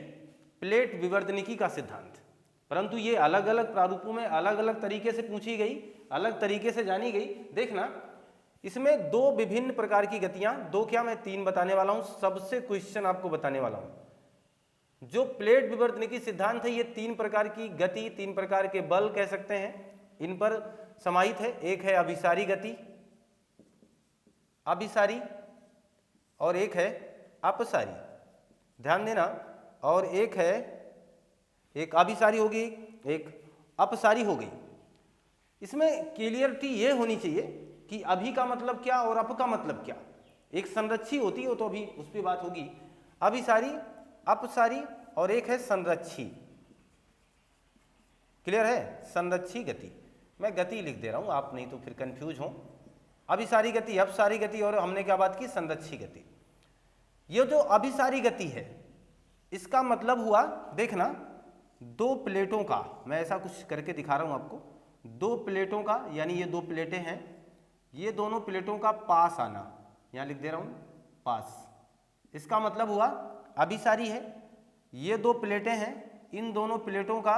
Speaker 1: प्लेट विवर्तनिकी का सिद्धांत। परंतु ये अलग अलग प्रारूपों में अलग अलग तरीके से पूछी गई, अलग तरीके से जानी गई। देखना, इसमें 2 विभिन्न प्रकार की गतियां, 2 क्या मैं 3 बताने वाला हूं, सबसे क्वेश्चन आपको बताने वाला हूं। जो प्लेट विवर्तनिकी सिद्धांत है, ये 3 प्रकार की गति, 3 प्रकार के बल कह सकते हैं, इन पर समाहित है। एक है अभिसारी गति, अभिसारी, और एक है अपसारी, ध्यान देना। और एक है, एक अभिसारी होगी, एक अपसारी हो गई। इसमें क्लियरिटी ये होनी चाहिए कि अभी का मतलब क्या और अप का मतलब क्या। एक संरक्षी होती है, वो तो अभी उस पर बात होगी। अभिसारी, अपसारी, और एक है संरक्षी। क्लियर है? संरक्षी गति, मैं गति लिख दे रहा हूं, आप नहीं तो फिर कंफ्यूज हो। अभिसारी गति, अपसारी गति, और हमने क्या बात की, संरक्षी गति। ये जो अभिसारी गति है, इसका मतलब हुआ, देखना, 2 प्लेटों का, मैं ऐसा कुछ करके दिखा रहा हूं आपको, 2 प्लेटों का, यानी ये 2 प्लेटें हैं, ये दोनों प्लेटों का पास आना, यहां लिख दे रहा हूं पास, इसका मतलब हुआ अभिसारी है। ये 2 प्लेटें हैं, इन दोनों प्लेटों का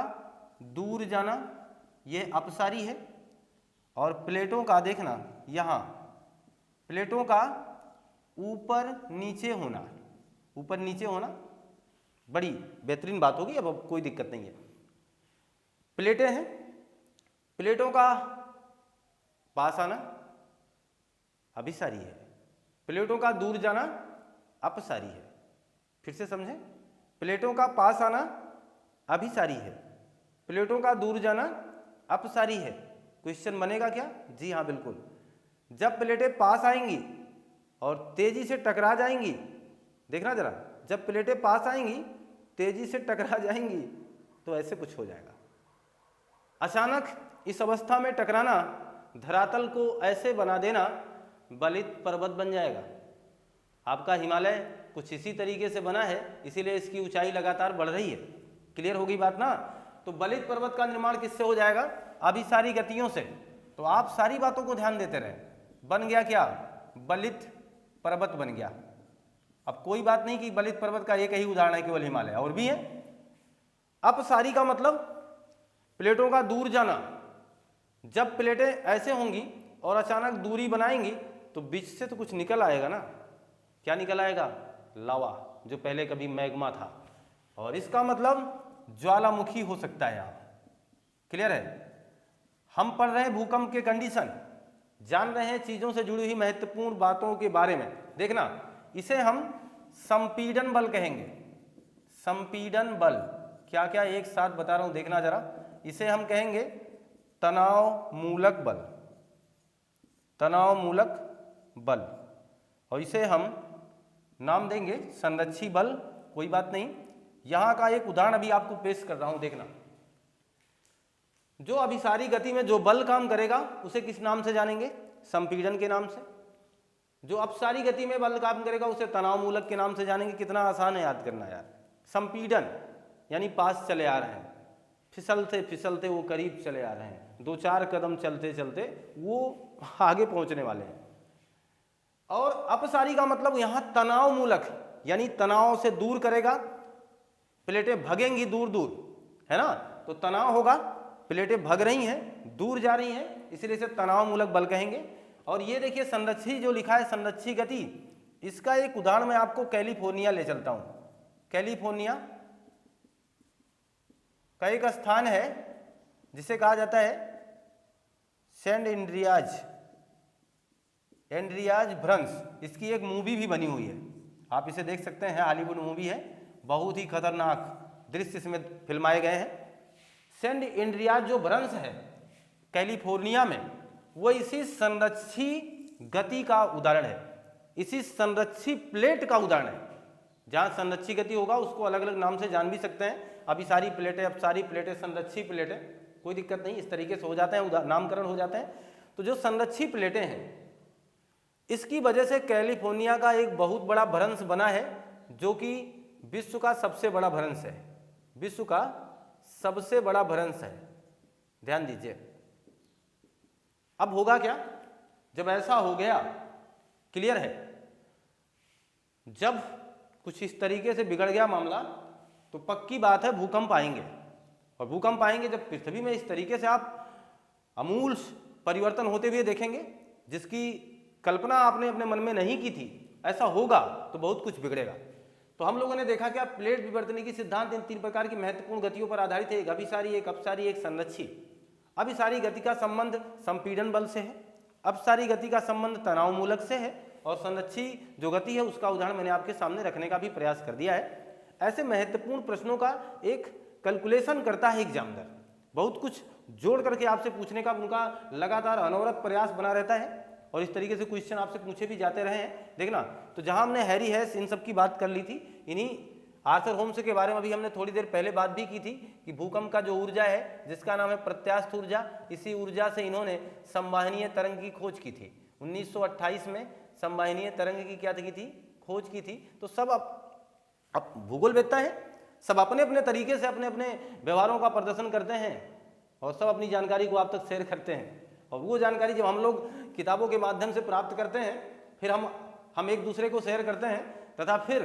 Speaker 1: दूर जाना, ये अपसारी है। और प्लेटों का देखना, यहां प्लेटों का ऊपर नीचे होना, ऊपर नीचे होना बड़ी बेहतरीन बात होगी, अब कोई दिक्कत नहीं है। प्लेटें हैं, प्लेटों का पास आना अभिसारी है, प्लेटों का दूर जाना अपसारी है। फिर से समझें, प्लेटों का पास आना अभिसारी है, प्लेटों का दूर जाना अपसारी है। क्वेश्चन बनेगा क्या? जी हाँ, बिल्कुल। जब प्लेटें पास आएंगी और तेजी से टकरा जाएंगी, देखना जरा, जब प्लेटें पास आएंगी, तेजी से टकरा जाएंगी, तो ऐसे कुछ हो जाएगा। अचानक इस अवस्था में टकराना, धरातल को ऐसे बना देना, बलित पर्वत बन जाएगा। आपका हिमालय कुछ इसी तरीके से बना है, इसीलिए इसकी ऊंचाई लगातार बढ़ रही है। क्लियर होगी बात ना? तो बलित पर्वत का निर्माण किससे हो जाएगा? अभिसारी गतियों से। तो आप सारी बातों को ध्यान देते रहे। बन गया क्या, बलित पर्वत बन गया। अब कोई बात नहीं कि बलित पर्वत का एक ही उदाहरण है केवल हिमालय, और भी है। अपसारी का मतलब प्लेटों का दूर जाना। जब प्लेटें ऐसे होंगी और अचानक दूरी बनाएंगी तो बीच से तो कुछ निकल आएगा ना। क्या निकल आएगा, लावा, जो पहले कभी मैग्मा था, और इसका मतलब ज्वालामुखी हो सकता है यहाँ। क्लियर है। हम पढ़ रहे हैं भूकंप के कंडीशन, जान रहे हैं चीजों से जुड़ी हुई महत्वपूर्ण बातों के बारे में। देखना, इसे हम संपीड़न बल कहेंगे। संपीड़न बल क्या क्या एक साथ बता रहा हूं, देखना जरा। इसे हम कहेंगे तनाव मूलक बल, तनाव मूलक बल, और इसे हम नाम देंगे संरक्षी बल। कोई बात नहीं। यहां का एक उदाहरण अभी आपको पेश कर रहा हूं, देखना। जो अभिसारी गति में जो बल काम करेगा उसे किस नाम से जानेंगे, संपीड़न के नाम से। जो अपसारी गति में बल काम करेगा उसे तनाव मूलक के नाम से जानेंगे। कितना आसान है याद करना यार। संपीड़न यानी पास चले आ रहे हैं, फिसलते फिसलते वो करीब चले आ रहे हैं, 2-4 कदम चलते चलते वो आगे पहुंचने वाले हैं। और अपसारी का मतलब यहां तनाव मूलक, यानी तनाव से दूर करेगा, प्लेटें भगेंगी दूर दूर, है ना। तो तनाव होगा, प्लेटें भग रही हैं, दूर जा रही हैं, इसलिए इसे तनाव मूलक बल कहेंगे। और ये देखिए संरक्षी जो लिखा है, संरक्षी गति, इसका एक उदाहरण मैं आपको कैलिफोर्निया ले चलता हूं। कैलिफोर्निया का एक स्थान है जिसे कहा जाता है सेंट एंड्रियाज भ्रंश। इसकी एक मूवी भी बनी हुई है, आप इसे देख सकते हैं, हॉलीवुड मूवी है। बहुत ही खतरनाक दृश्य इसमें फिल्माए गए हैं। सेंट एंड्रियाज जो भ्रंश है कैलिफोर्निया में, वो इसी संरक्षी गति का उदाहरण है, इसी संरक्षी प्लेट का उदाहरण है। जहां संरक्षी गति होगा उसको अलग अलग नाम से जान भी सकते हैं, अभिसारी प्लेटें, अपसारी प्लेटें, संरक्षी प्लेटें, कोई दिक्कत नहीं, इस तरीके से हो जाते हैं, नामकरण हो जाते हैं। तो जो संरक्षी प्लेटें हैं, इसकी वजह से कैलिफोर्निया का एक बहुत बड़ा भ्रंश बना है, जो कि विश्व का सबसे बड़ा भ्रंश है, विश्व का सबसे बड़ा भ्रंश है। ध्यान दीजिए। अब होगा क्या जब ऐसा हो गया, क्लियर है। जब कुछ इस तरीके से बिगड़ गया मामला तो पक्की बात है भूकंप आएंगे। और भूकंप आएंगे जब पृथ्वी में इस तरीके से आप आमूल परिवर्तन होते हुए देखेंगे, जिसकी कल्पना आपने अपने मन में नहीं की थी, ऐसा होगा तो बहुत कुछ बिगड़ेगा। तो हम लोगों ने देखा कि प्लेट विवर्तन की सिद्धांत इन 3 प्रकार की महत्वपूर्ण गतियों पर आधारित है, एक अभिसारी, एक अपसारी, एक संरक्षी। अभिसारी गति का संबंध संपीड़न बल से है, अपसारी गति का संबंध तनाव मूलक से है, और संरक्षी जो गति है उसका उदाहरण मैंने आपके सामने रखने का भी प्रयास कर दिया है। ऐसे महत्वपूर्ण प्रश्नों का एक कैलकुलेशन करता है एग्जामिनर, बहुत कुछ जोड़ करके आपसे पूछने का उनका लगातार अनवरत प्रयास बना रहता है, और इस तरीके से क्वेश्चन आपसे पूछे भी जाते रहे हैं। देखना, तो जहां हमने हैरी हैस इन सब की बात कर ली थी, इन्हीं आर्थर होम्स के बारे में अभी हमने थोड़ी देर पहले बात भी की थी कि भूकंप का जो ऊर्जा है जिसका नाम है प्रत्यास्थ ऊर्जा, इसी ऊर्जा से इन्होंने संवाहनीय तरंग की खोज की थी। 1928 में संवाहनीय तरंग की क्या की थी, खोज की थी। तो सब अब भूगोलवेत्ता है, सब अपने अपने तरीके से अपने अपने व्यवहारों का प्रदर्शन करते हैं और सब अपनी जानकारी को आप तक शेयर करते हैं। और वो जानकारी जब हम लोग किताबों के माध्यम से प्राप्त करते हैं, फिर हम एक दूसरे को शेयर करते हैं तथा फिर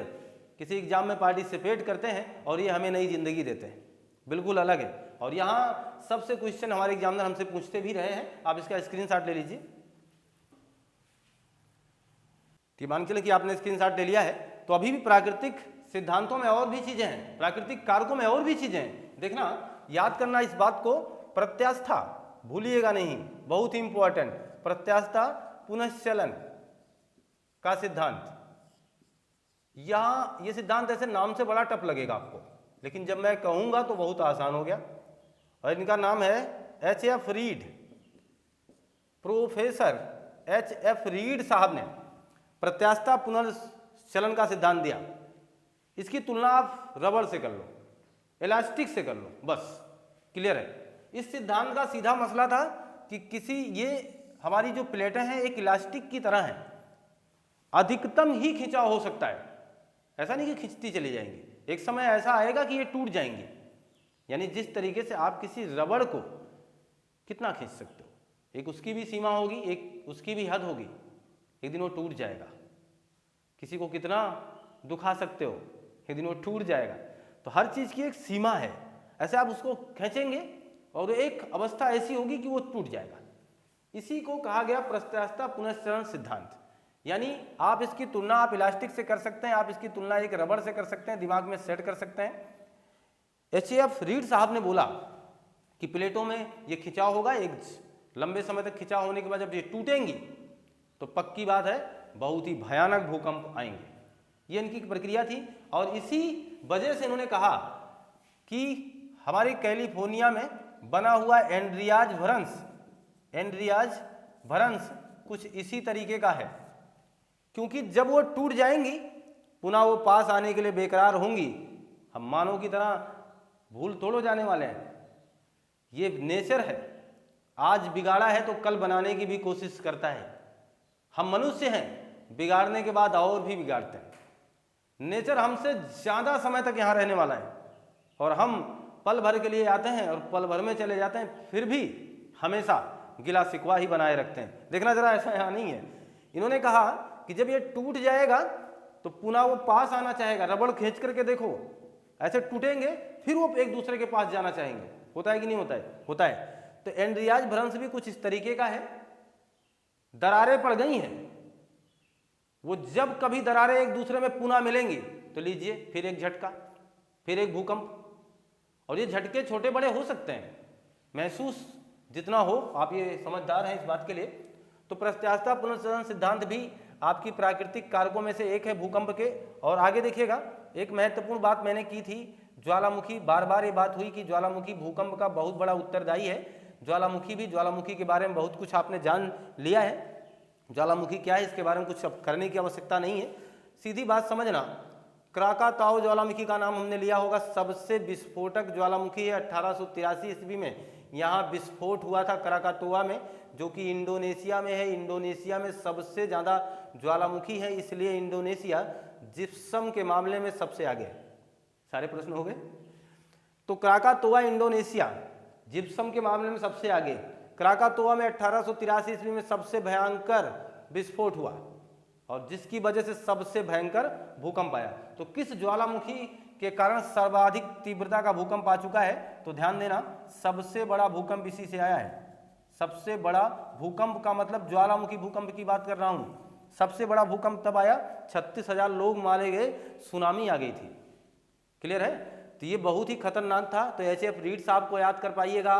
Speaker 1: किसी एग्जाम में पार्टिसिपेट करते हैं, और ये हमें नई जिंदगी देते हैं, बिल्कुल अलग है। और यहाँ सबसे क्वेश्चन हमारे एग्जामिनर हमसे पूछते भी रहे हैं, आप इसका स्क्रीनशॉट ले लीजिए। मान के लिए कि आपने स्क्रीनशॉट ले लिया है, तो अभी भी प्राकृतिक सिद्धांतों में और भी चीजें हैं, प्राकृतिक कारकों में और भी चीजें हैं। देखना, याद करना इस बात को, प्रत्यास्था भूलिएगा नहीं, बहुत ही इंपॉर्टेंट। प्रत्यास्था पुनश्चलन का सिद्धांत, यहां ये सिद्धांत ऐसे नाम से बड़ा टफ लगेगा आपको, लेकिन जब मैं कहूंगा तो बहुत आसान हो गया। और इनका नाम है H.F. Read, professor H.F. Read साहब ने प्रत्यास्था पुनर्चलन का सिद्धांत दिया। इसकी तुलना आप रबर से कर लो, इलास्टिक से कर लो, बस क्लियर है। इस सिद्धांत का सीधा मसला था कि ये हमारी जो प्लेटें हैं एक इलास्टिक की तरह हैं, अधिकतम ही खिंचाव हो सकता है, ऐसा नहीं कि खिंचती चली जाएंगी, एक समय ऐसा आएगा कि ये टूट जाएंगी। यानी जिस तरीके से आप किसी रबड़ को कितना खींच सकते हो, एक उसकी भी सीमा होगी, एक उसकी भी हद होगी, एक दिन वो टूट जाएगा। किसी को कितना दुखा सकते हो, एक दिन वो टूट जाएगा। तो हर चीज़ की एक सीमा है, ऐसे आप उसको खींचेंगे और एक अवस्था ऐसी होगी कि वो टूट जाएगा। इसी को कहा गया प्रत्यास्थता पुनश्चरण सिद्धांत। यानी आप इसकी तुलना आप इलास्टिक से कर सकते हैं, आप इसकी तुलना एक रबड़ से कर सकते हैं, दिमाग में सेट कर सकते हैं। H.F. रीड साहब ने बोला कि प्लेटों में ये खिंचाव होगा, एक लंबे समय तक खिंचाव होने के बाद जब ये टूटेंगी तो पक्की बात है बहुत ही भयानक भूकंप आएंगे। ये इनकी प्रक्रिया थी और इसी वजह से इन्होंने कहा कि हमारे कैलिफोर्निया में बना हुआ एंड्रियाज भ्रंश कुछ इसी तरीके का है, क्योंकि जब वो टूट जाएंगी पुनः वो पास आने के लिए बेकरार होंगी। हम मानव की तरह भूल थोड़ो जाने वाले हैं, ये नेचर है। आज बिगाड़ा है तो कल बनाने की भी कोशिश करता है। हम मनुष्य हैं, बिगाड़ने के बाद और भी बिगाड़ते हैं। नेचर हमसे ज़्यादा समय तक यहाँ रहने वाला है और हम पल भर के लिए आते हैं और पल भर में चले जाते हैं, फिर भी हमेशा गिला शिकवा ही बनाए रखते हैं। देखना जरा, ऐसा यहाँ नहीं है। इन्होंने कहा कि जब ये टूट जाएगा तो पुनः वो पास आना चाहेगा। रबड़ खींच करके देखो, ऐसे टूटेंगे फिर वो एक दूसरे के पास जाना चाहेंगे। होता है कि नहीं होता है? होता है। तो एंड्रियाज भ्रंश भी कुछ इस तरीके का है। दरारें पड़ गई हैं, वो जब कभी दरारें एक दूसरे में पुनः मिलेंगी तो लीजिए फिर एक झटका, फिर एक भूकंप। और ये झटके छोटे बड़े हो सकते हैं, महसूस जितना हो, आप ये समझदार हैं इस बात के लिए। तो प्रत्यास्थता पुनर्चरण सिद्धांत भी आपकी प्राकृतिक कारकों में से एक है भूकंप के। और आगे देखिएगा, एक महत्वपूर्ण बात मैंने की थी, ज्वालामुखी। बार बार ये बात हुई कि ज्वालामुखी भूकंप का बहुत बड़ा उत्तरदायी है। ज्वालामुखी के बारे में बहुत कुछ आपने जान लिया है। ज्वालामुखी क्या है इसके बारे में कुछ करने की आवश्यकता नहीं है, सीधी बात समझना। क्राकाताओ ज्वालामुखी का नाम हमने लिया होगा, सबसे विस्फोटक ज्वालामुखी है। 1883 ईस्वी में यहाँ विस्फोट हुआ था क्राकातोआ में, जो कि इंडोनेशिया में है। इंडोनेशिया में सबसे ज़्यादा ज्वालामुखी है, इसलिए इंडोनेशिया जिप्सम के मामले में सबसे आगे है। सारे प्रश्न हो गए। तो क्राकातोआ इंडोनेशिया जिप्सम के मामले में सबसे आगे। क्राकातोआ में 1883 ईस्वी में सबसे भयंकर विस्फोट हुआ और जिसकी वजह से सबसे भयंकर भूकंप आया। तो किस ज्वालामुखी के कारण सर्वाधिक तीव्रता का भूकंप आ चुका है? तो ध्यान देना, सबसे बड़ा भूकंप इसी से आया है। सबसे बड़ा भूकंप का मतलब ज्वालामुखी भूकंप की बात कर रहा हूं। सबसे बड़ा भूकंप तब आया, 36,000 लोग मारे गए, सुनामी आ गई थी। क्लियर है? तो ये बहुत ही खतरनाक था। तो H.F. रीड साहब को याद कर पाइएगा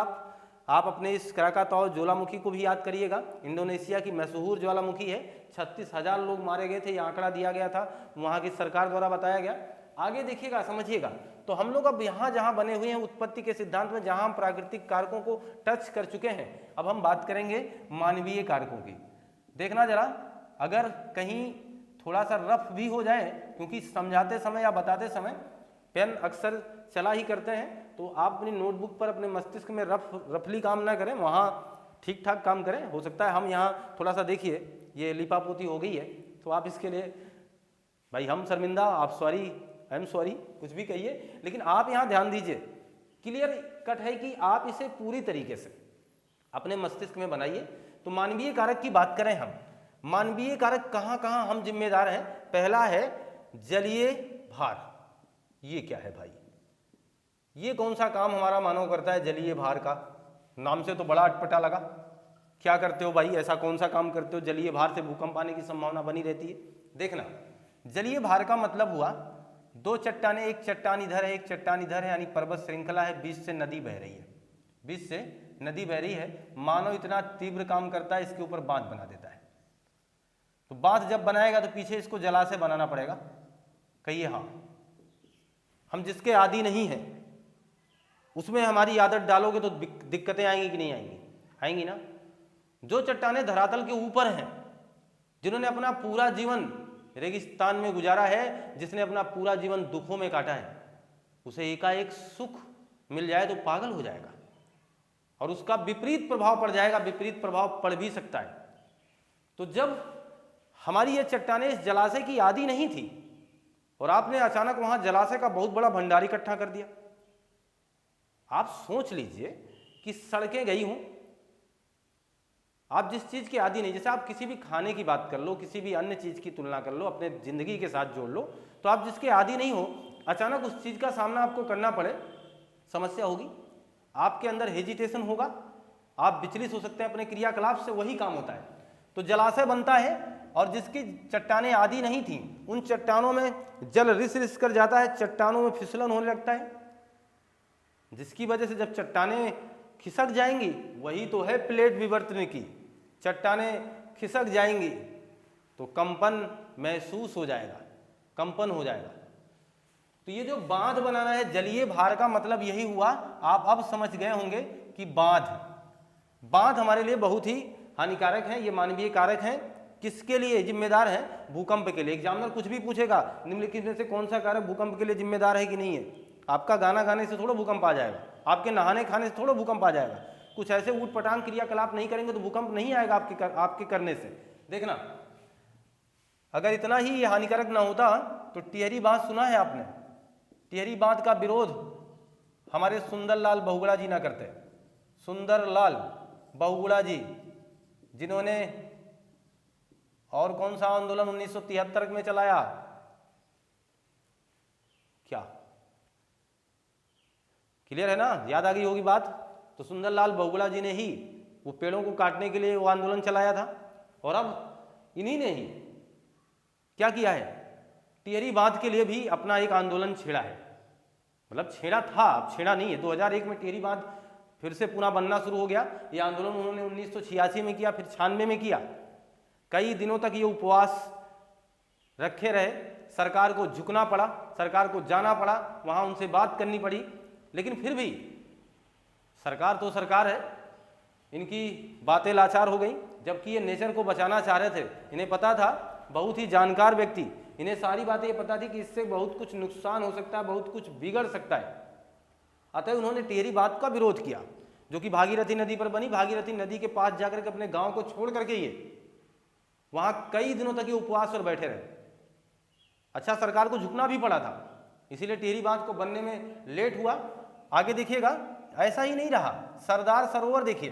Speaker 1: आप अपने इस क्राकाताओ ज्वालामुखी को भी याद करिएगा। इंडोनेशिया की मशहूर ज्वालामुखी है, 36,000 लोग मारे गए थे, ये आंकड़ा दिया गया था, वहाँ की सरकार द्वारा बताया गया। आगे देखिएगा, समझिएगा। तो हम लोग अब यहाँ जहाँ बने हुए हैं उत्पत्ति के सिद्धांत में, जहाँ हम प्राकृतिक कारकों को टच कर चुके हैं, अब हम बात करेंगे मानवीय कारकों की। देखना जरा, अगर कहीं थोड़ा सा रफ भी हो जाए, क्योंकि समझाते समय या बताते समय पेन अक्सर चला ही करते हैं, तो आप अपनी नोटबुक पर अपने मस्तिष्क में रफली काम ना करें, वहाँ ठीक ठाक काम करें। हो सकता है हम यहाँ थोड़ा सा, देखिए ये लिपापोती हो गई है, तो आप इसके लिए भाई हम शर्मिंदा, आप सॉरी, आई एम सॉरी, कुछ भी कहिए, लेकिन आप यहाँ ध्यान दीजिए। क्लियर कट है कि आप इसे पूरी तरीके से अपने मस्तिष्क में बनाइए। तो मानवीय कारक की बात करें हम, मानवीय कारक कहाँ कहाँ हम जिम्मेदार हैं? पहला है जलीय भार। ये क्या है भाई? ये कौन सा काम हमारा मानव करता है? जलीय भार का नाम से तो बड़ा अटपटा लगा। क्या करते हो भाई? ऐसा कौन सा काम करते हो? जलीय भार से भूकंप आने की संभावना बनी रहती है। देखना, जलीय भार का मतलब हुआ दो चट्टानें, एक चट्टान इधर है, एक चट्टान इधर है, यानी पर्वत श्रृंखला है, बीच से नदी बह रही है, बीच से नदी बह रही है। मानव इतना तीव्र काम करता है, इसके ऊपर बांध बना देता है। तो बांध जब बनाएगा तो पीछे इसको जलाशय बनाना पड़ेगा। कहिए हाँ। हम जिसके आदी नहीं हैं उसमें हमारी आदत डालोगे तो दिक्कतें आएंगी कि नहीं आएंगी? आएंगी ना। जो चट्टानें धरातल के ऊपर हैं, जिन्होंने अपना पूरा जीवन रेगिस्तान में गुजारा है, जिसने अपना पूरा जीवन दुखों में काटा है, उसे एकाएक सुख मिल जाए तो पागल हो जाएगा और उसका विपरीत प्रभाव पड़ जाएगा, विपरीत प्रभाव पड़ भी सकता है। तो जब हमारी ये चट्टानें इस जलाशय की आदी नहीं थी और आपने अचानक वहां जलाशय का बहुत बड़ा भंडार इकट्ठा कर दिया, आप सोच लीजिए कि सड़कें गई हों, आप जिस चीज़ के आदी नहीं, जैसे आप किसी भी खाने की बात कर लो, किसी भी अन्य चीज़ की तुलना कर लो, अपने ज़िंदगी के साथ जोड़ लो, तो आप जिसके आदी नहीं हो, अचानक उस चीज़ का सामना आपको करना पड़े, समस्या होगी, आपके अंदर हेजिटेशन होगा, आप विचलित हो सकते हैं अपने क्रियाकलाप से। वही काम होता है। तो जलाशय बनता है और जिसकी चट्टानें आदि नहीं थी, उन चट्टानों में जल रिस रिस कर जाता है, चट्टानों में फिसलन होने लगता है, जिसकी वजह से जब चट्टानें खिसक जाएंगी, वही तो है प्लेट विवर्तन की, चट्टानें खिसक जाएंगी तो कंपन महसूस हो जाएगा, कंपन हो जाएगा। तो ये जो बांध बनाना है, जलीय भार का मतलब यही हुआ। आप अब समझ गए होंगे कि बांध हमारे लिए बहुत ही हानिकारक है। ये मानवीय कारक है। किसके लिए जिम्मेदार है? भूकंप के लिए। एग्जामिनर कुछ भी पूछेगा, निम्नलिखित में से कौन सा कारक भूकंप के लिए जिम्मेदार है कि नहीं है? आपका गाना गाने से थोड़ा भूकंप आ जाएगा, आपके नहाने खाने से थोड़ा भूकंप आ जाएगा। कुछ ऐसे ऊट पटांग क्रियाकलाप नहीं करेंगे तो भूकंप नहीं आएगा आपके करने से। देखना, अगर इतना ही ये हानिकारक ना होता तो टिहरी बांध सुना है आपने? टिहरी बांध का विरोध हमारे सुंदरलाल बहुगुणा जी ना करते। सुंदरलाल बहुगुणा जी, जिन्होंने और कौन सा आंदोलन 1973 में चलाया? क्या क्लियर है ना? याद आ गई होगी बात। तो सुंदरलाल बहुगुणा जी ने ही वो पेड़ों को काटने के लिए वो आंदोलन चलाया था। और अब इन्हीं ने ही क्या किया है? टिहरी बांध के लिए भी अपना एक आंदोलन छेड़ा है। मतलब छेड़ा था, अब छेड़ा नहीं है। 2001 में टिहरी बांध फिर से पुनः बनना शुरू हो गया। ये आंदोलन उन्होंने 1986 में किया, फिर 96 में किया। कई दिनों तक ये उपवास रखे रहे, सरकार को झुकना पड़ा, सरकार को जाना पड़ा, वहां उनसे बात करनी पड़ी, लेकिन फिर भी सरकार तो सरकार है, इनकी बातें लाचार हो गई। जबकि ये नेचर को बचाना चाह रहे थे, इन्हें पता था, बहुत ही जानकार व्यक्ति, इन्हें सारी बातें ये पता थी कि इससे बहुत कुछ नुकसान हो सकता है, बहुत कुछ बिगड़ सकता है। अतः उन्होंने टिहरी बांध का विरोध किया, जो कि भागीरथी नदी पर बनी। भागीरथी नदी के पास जाकर के अपने गांव को छोड़ करके ये वहां कई दिनों तक ये उपवास पर बैठे रहे। अच्छा, सरकार को झुकना भी पड़ा था, इसीलिए टिहरी बांध को बनने में लेट हुआ। आगे देखिएगा, ऐसा ही नहीं रहा। सरदार सरोवर देखिए,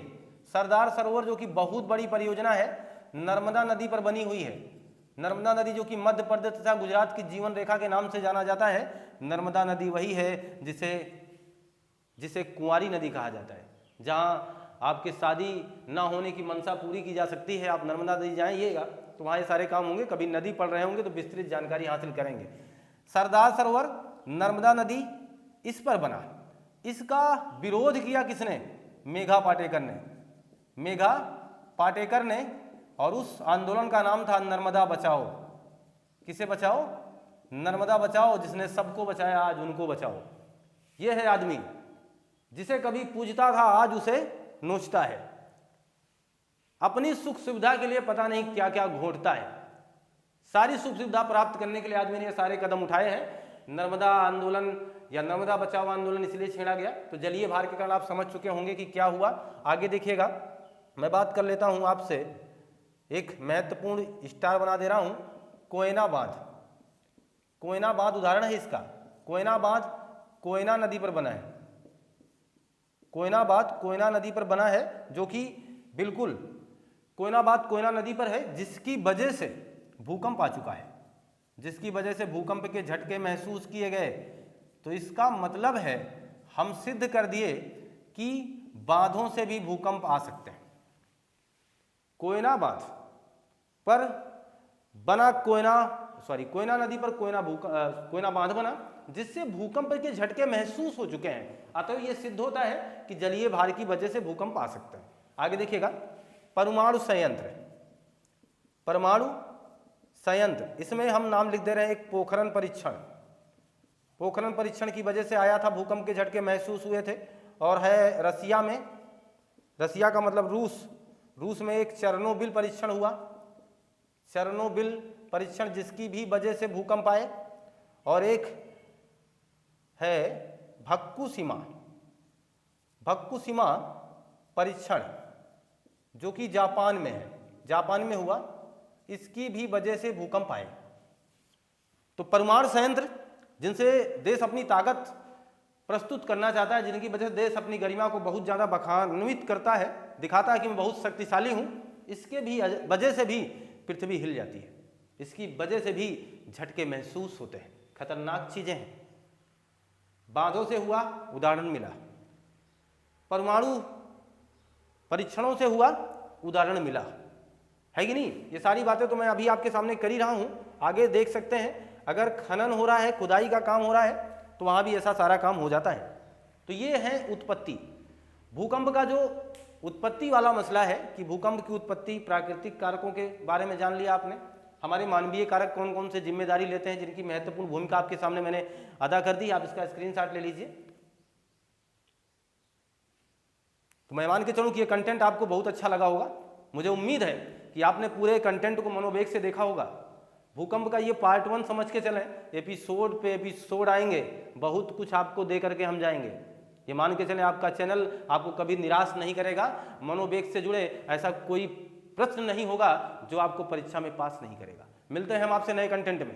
Speaker 1: सरदार सरोवर जो कि बहुत बड़ी परियोजना है, नर्मदा नदी पर बनी हुई है। नर्मदा नदी जो कि मध्य प्रदेश तथा गुजरात की जीवन रेखा के नाम से जाना जाता है। नर्मदा नदी वही है जिसे कुंवारी नदी कहा जाता है, जहां आपके शादी ना होने की मनसा पूरी की जा सकती है। आप नर्मदा नदी जाइएगा तो वहाँ ये सारे काम होंगे। कभी नदी पढ़ रहे होंगे तो विस्तृत जानकारी हासिल करेंगे। सरदार सरोवर नर्मदा नदी इस पर बना। इसका विरोध किया किसने? मेघा पाटेकर ने। मेघा पाटेकर ने, और उस आंदोलन का नाम था नर्मदा बचाओ। किसे बचाओ? नर्मदा बचाओ। जिसने सबको बचाया आज उनको बचाओ। ये है आदमी, जिसे कभी पूजता था आज उसे नोचता है। अपनी सुख सुविधा के लिए पता नहीं क्या क्या घोटता है। सारी सुख सुविधा प्राप्त करने के लिए आदमी ने ये सारे कदम उठाए हैं। नर्मदा आंदोलन या नर्मदा बचाओ आंदोलन इसलिए छेड़ा गया। तो जलीय भार के कारण आप समझ चुके होंगे कि क्या हुआ। आगे देखिएगा, मैं बात कर लेता हूं आपसे, एक महत्वपूर्ण स्टार बना दे रहा हूं, कोयना बांध। कोयना बांध उदाहरण है इसका। कोयना बांध कोयना नदी पर बना है। कोयना बांध कोयना नदी पर बना है, जो कि बिल्कुल कोयना बांध कोयना नदी पर है, जिसकी वजह से भूकंप आ चुका है, जिसकी वजह से भूकंप के झटके महसूस किए गए। तो इसका मतलब है हम सिद्ध कर दिए कि बांधों से भी भूकंप आ सकते हैं। कोयना बांध पर बना कोयना नदी पर कोयना बांध बना, जिससे भूकंप के झटके महसूस हो चुके हैं। अतः यह सिद्ध होता है कि जलीय भार की वजह से भूकंप आ सकता है। आगे देखिएगा, परमाणु संयंत्र। परमाणु संयंत्र, इसमें हम नाम लिख दे रहे हैं एक पोखरण परीक्षण। पोखरण परीक्षण की वजह से आया था, भूकंप के झटके महसूस हुए थे, और है रसिया में। रसिया का मतलब रूस में एक चेरनोबिल परीक्षण हुआ। चेरनोबिल परीक्षण, जिसकी भी वजह से भूकंप आए। और एक है फुकुशिमा परीक्षण, जो कि जापान में है, जापान में हुआ। इसकी भी वजह से भूकंप आए। तो परमाणु संयंत्र, जिनसे देश अपनी ताकत प्रस्तुत करना चाहता है, जिनकी वजह से देश अपनी गरिमा को बहुत ज़्यादा बखान्वित करता है, दिखाता है कि मैं बहुत शक्तिशाली हूँ, इसके भी वजह से भी पृथ्वी हिल जाती है, इसकी वजह से भी झटके महसूस होते हैं, खतरनाक चीजें हैं। बांधों से हुआ, उदाहरण मिला। परमाणु परीक्षणों से हुआ, उदाहरण मिला, है कि नहीं? ये सारी बातें तो मैं अभी आपके सामने कर ही रहा हूं। आगे देख सकते हैं, अगर खनन हो रहा है, खुदाई का काम हो रहा है, तो वहां भी ऐसा सारा काम हो जाता है। तो ये है उत्पत्ति। भूकंप का जो उत्पत्ति वाला मसला है कि भूकंप की उत्पत्ति, प्राकृतिक कारकों के बारे में जान लिया आपने। हमारे मानवीय कारक कौन कौन से जिम्मेदारी लेते हैं, जिनकी महत्वपूर्ण भूमिका आपके सामने मैंने अदा कर दी। आप इसका स्क्रीनशॉट ले लीजिए। तो मैं मान के चलूं कि ये कंटेंट आपको बहुत अच्छा लगा होगा। मुझे उम्मीद है कि आपने पूरे कंटेंट को मनोवेग से देखा होगा। भूकंप का ये पार्ट 1 समझ के चलें, एपिसोड पे एपिसोड आएंगे, बहुत कुछ आपको दे करके हम जाएंगे। ये मान के चलें, आपका चैनल आपको कभी निराश नहीं करेगा। मनोवेग से जुड़े ऐसा कोई प्रश्न नहीं होगा जो आपको परीक्षा में पास नहीं करेगा। मिलते हैं हम आपसे नए कंटेंट में।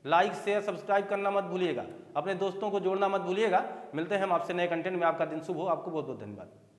Speaker 1: लाइक शेयर सब्सक्राइब करना मत भूलिएगा, अपने दोस्तों को जोड़ना मत भूलिएगा। मिलते हैं हम आपसे नए कंटेंट में। आपका दिन शुभ हो। आपको बहुत बहुत धन्यवाद।